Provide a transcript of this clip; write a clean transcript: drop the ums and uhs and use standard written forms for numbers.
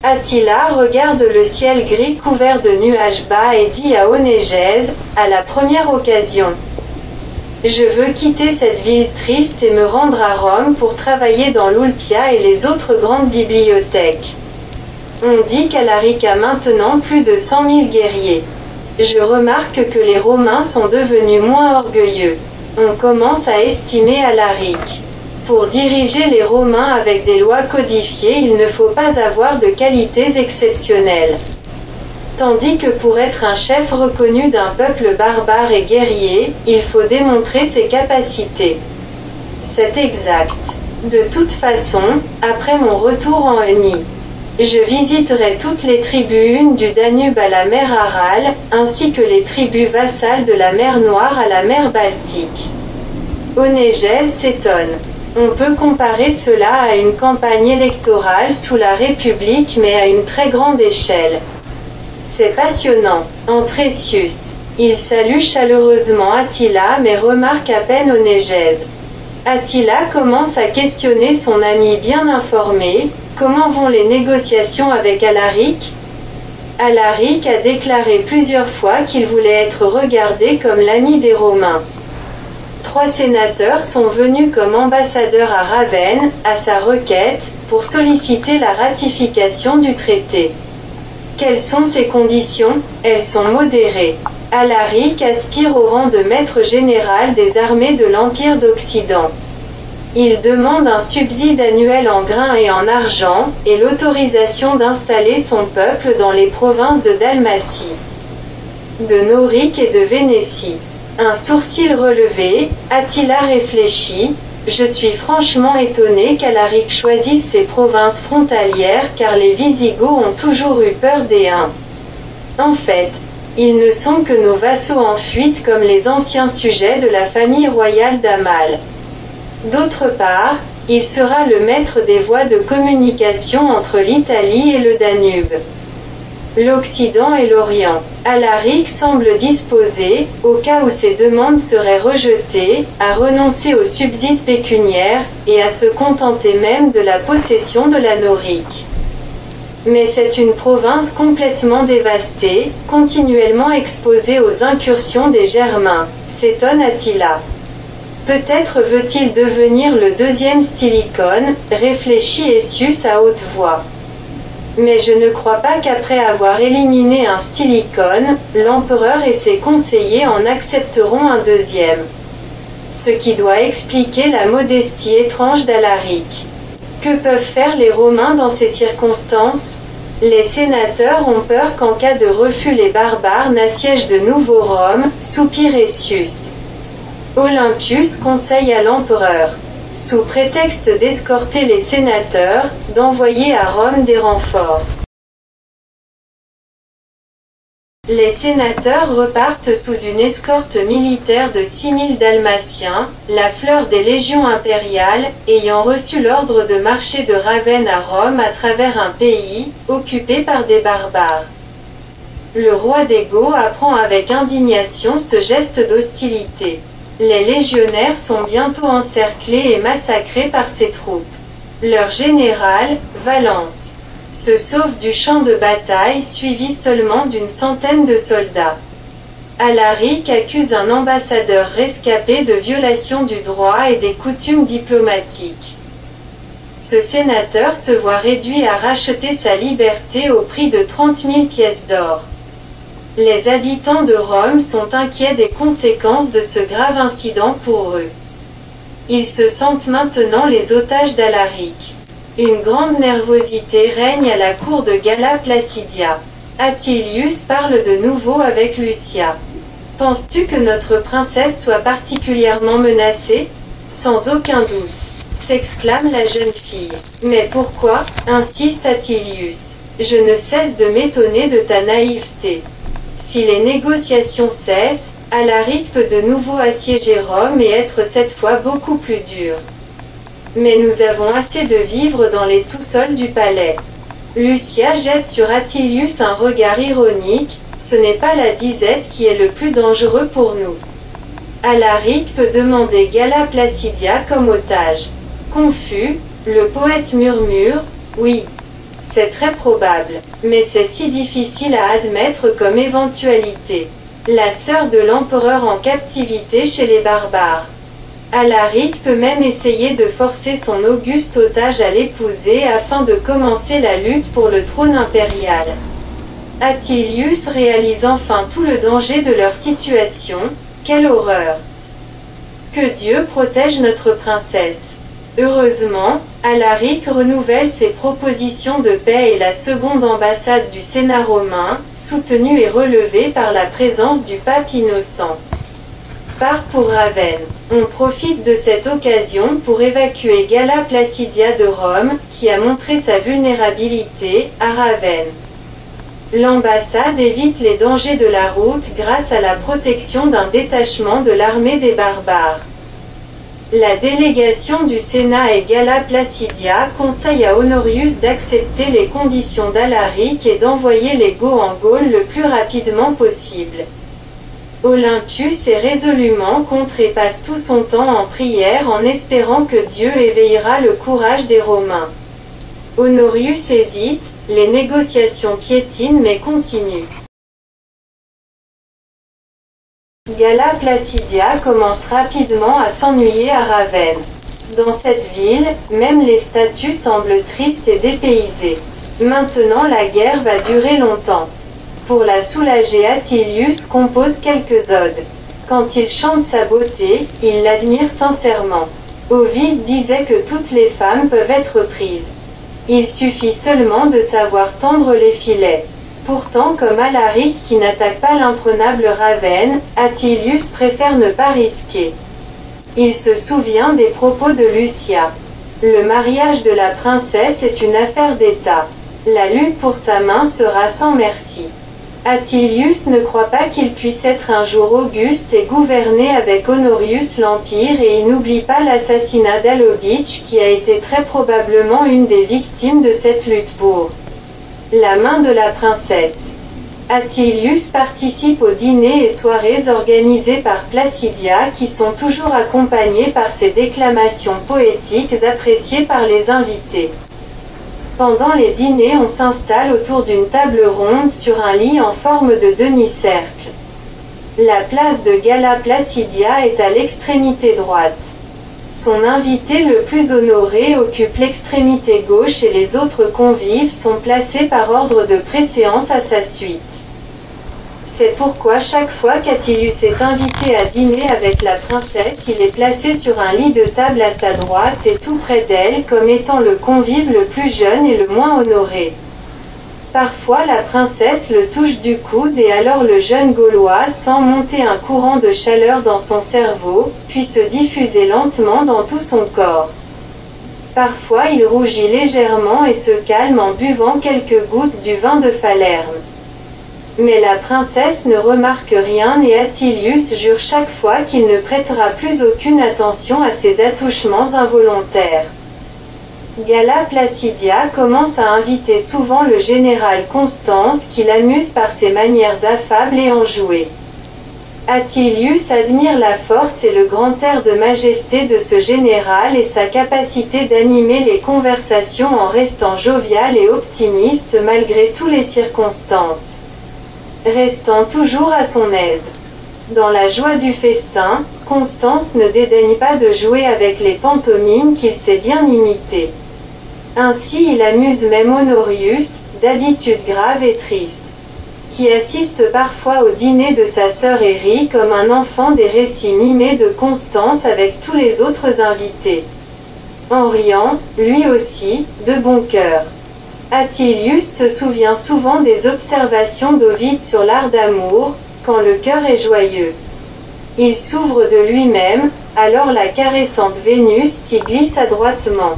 Attila regarde le ciel gris couvert de nuages bas et dit à Onégèse, à la première occasion: je veux quitter cette ville triste et me rendre à Rome pour travailler dans l'Ulpia et les autres grandes bibliothèques. On dit qu'Alaric a maintenant plus de 100 000 guerriers. Je remarque que les Romains sont devenus moins orgueilleux. On commence à estimer Alaric. Pour diriger les Romains avec des lois codifiées, il ne faut pas avoir de qualités exceptionnelles. Tandis que pour être un chef reconnu d'un peuple barbare et guerrier, il faut démontrer ses capacités. C'est exact. De toute façon, après mon retour en Eunie, je visiterai toutes les tribus du Danube à la mer Aral, ainsi que les tribus vassales de la mer Noire à la mer Baltique. Onégèse s'étonne. On peut comparer cela à une campagne électorale sous la République, mais à une très grande échelle. C'est passionnant. Antrécius. Il salue chaleureusement Attila mais remarque à peine Onégèse. Attila commence à questionner son ami bien informé. Comment vont les négociations avec Alaric? Alaric a déclaré plusieurs fois qu'il voulait être regardé comme l'ami des Romains. 3 sénateurs sont venus comme ambassadeurs à Ravenne, à sa requête, pour solliciter la ratification du traité. Quelles sont ces conditions? Elles sont modérées. Alaric aspire au rang de maître général des armées de l'Empire d'Occident. Il demande un subside annuel en grains et en argent, et l'autorisation d'installer son peuple dans les provinces de Dalmatie, de Norique et de Vénétie. Un sourcil relevé, Attila réfléchit. Je suis franchement étonné qu'Alaric choisisse ces provinces frontalières car les Visigoths ont toujours eu peur des Huns. En fait, ils ne sont que nos vassaux en fuite comme les anciens sujets de la famille royale d'Amal. D'autre part, il sera le maître des voies de communication entre l'Italie et le Danube, l'Occident et l'Orient. Alaric semble disposé, au cas où ses demandes seraient rejetées, à renoncer aux subsides pécuniaires, et à se contenter même de la possession de la Norique. Mais c'est une province complètement dévastée, continuellement exposée aux incursions des Germains, s'étonne Attila. Peut-être veut-il devenir le deuxième Stylicone, réfléchit Essius à haute voix. Mais je ne crois pas qu'après avoir éliminé un Stylicone, l'empereur et ses conseillers en accepteront un deuxième. Ce qui doit expliquer la modestie étrange d'Alaric. Que peuvent faire les Romains dans ces circonstances? Les sénateurs ont peur qu'en cas de refus les barbares n'assiègent de nouveau Rome, soupire Essius. Olympius conseille à l'empereur, sous prétexte d'escorter les sénateurs, d'envoyer à Rome des renforts. Les sénateurs repartent sous une escorte militaire de 6000 Dalmatiens, la fleur des légions impériales, ayant reçu l'ordre de marcher de Ravenne à Rome à travers un pays, occupé par des barbares. Le roi des Goths apprend avec indignation ce geste d'hostilité. Les légionnaires sont bientôt encerclés et massacrés par ces troupes. Leur général, Valence, se sauve du champ de bataille suivi seulement d'une centaine de soldats. Alaric accuse un ambassadeur rescapé de violation du droit et des coutumes diplomatiques. Ce sénateur se voit réduit à racheter sa liberté au prix de 30 000 pièces d'or. Les habitants de Rome sont inquiets des conséquences de ce grave incident pour eux. Ils se sentent maintenant les otages d'Alaric. Une grande nervosité règne à la cour de Galla Placidia. Attilius parle de nouveau avec Lucia. Penses-tu que notre princesse soit particulièrement menacée? Sans aucun doute, s'exclame la jeune fille. Mais pourquoi? Insiste Attilius. Je ne cesse de m'étonner de ta naïveté. Si les négociations cessent, Alaric peut de nouveau assiéger Rome et être cette fois beaucoup plus dur. Mais nous avons assez de vivres dans les sous-sols du palais. Lucia jette sur Attilius un regard ironique. Ce n'est pas la disette qui est le plus dangereux pour nous. Alaric peut demander Galla Placidia comme otage. Confus, le poète murmure, oui. C'est très probable, mais c'est si difficile à admettre comme éventualité. La sœur de l'empereur en captivité chez les barbares. Alaric peut même essayer de forcer son auguste otage à l'épouser afin de commencer la lutte pour le trône impérial. Attilius réalise enfin tout le danger de leur situation. Quelle horreur! Que Dieu protège notre princesse. Heureusement, Alaric renouvelle ses propositions de paix et la seconde ambassade du Sénat romain, soutenue et relevée par la présence du pape Innocent, part pour Ravenne. On profite de cette occasion pour évacuer Galla Placidia de Rome, qui a montré sa vulnérabilité, à Ravenne. L'ambassade évite les dangers de la route grâce à la protection d'un détachement de l'armée des barbares. La délégation du Sénat et Galla Placidia conseille à Honorius d'accepter les conditions d'Alaric et d'envoyer les Goths en Gaule le plus rapidement possible. Olympius est résolument contre et passe tout son temps en prière en espérant que Dieu éveillera le courage des Romains. Honorius hésite, les négociations piétinent mais continuent. Galla Placidia commence rapidement à s'ennuyer à Ravenne. Dans cette ville, même les statues semblent tristes et dépaysées. Maintenant la guerre va durer longtemps. Pour la soulager, Attilius compose quelques odes. Quand il chante sa beauté, il l'admire sincèrement. Ovide disait que toutes les femmes peuvent être prises. Il suffit seulement de savoir tendre les filets. Pourtant, comme Alaric qui n'attaque pas l'imprenable Ravenne, Attilius préfère ne pas risquer. Il se souvient des propos de Lucia. Le mariage de la princesse est une affaire d'État. La lutte pour sa main sera sans merci. Attilius ne croit pas qu'il puisse être un jour auguste et gouverner avec Honorius l'Empire, et il n'oublie pas l'assassinat d'Alobich qui a été très probablement une des victimes de cette lutte pour la main de la princesse. Attilius participe aux dîners et soirées organisées par Placidia qui sont toujours accompagnés par ses déclamations poétiques appréciées par les invités. Pendant les dîners, on s'installe autour d'une table ronde sur un lit en forme de demi-cercle. La place de Galla Placidia est à l'extrémité droite. Son invité le plus honoré occupe l'extrémité gauche et les autres convives sont placés par ordre de préséance à sa suite. C'est pourquoi chaque fois qu'Attilius est invité à dîner avec la princesse, il est placé sur un lit de table à sa droite et tout près d'elle comme étant le convive le plus jeune et le moins honoré. Parfois la princesse le touche du coude et alors le jeune Gaulois sent monter un courant de chaleur dans son cerveau, puis se diffuser lentement dans tout son corps. Parfois il rougit légèrement et se calme en buvant quelques gouttes du vin de Falerne. Mais la princesse ne remarque rien et Attilius jure chaque fois qu'il ne prêtera plus aucune attention à ses attouchements involontaires. Galla Placidia commence à inviter souvent le général Constance qui l'amuse par ses manières affables et enjouées. Attilius admire la force et le grand air de majesté de ce général et sa capacité d'animer les conversations en restant jovial et optimiste malgré toutes les circonstances, restant toujours à son aise. Dans la joie du festin, Constance ne dédaigne pas de jouer avec les pantomimes qu'il sait bien imiter. Ainsi il amuse même Honorius, d'habitude grave et triste, qui assiste parfois au dîner de sa sœur et rit comme un enfant des récits mimés de Constance avec tous les autres invités, en riant, lui aussi, de bon cœur. Attilius se souvient souvent des observations d'Ovide sur l'art d'amour, quand le cœur est joyeux. Il s'ouvre de lui-même, alors la caressante Vénus s'y glisse adroitement.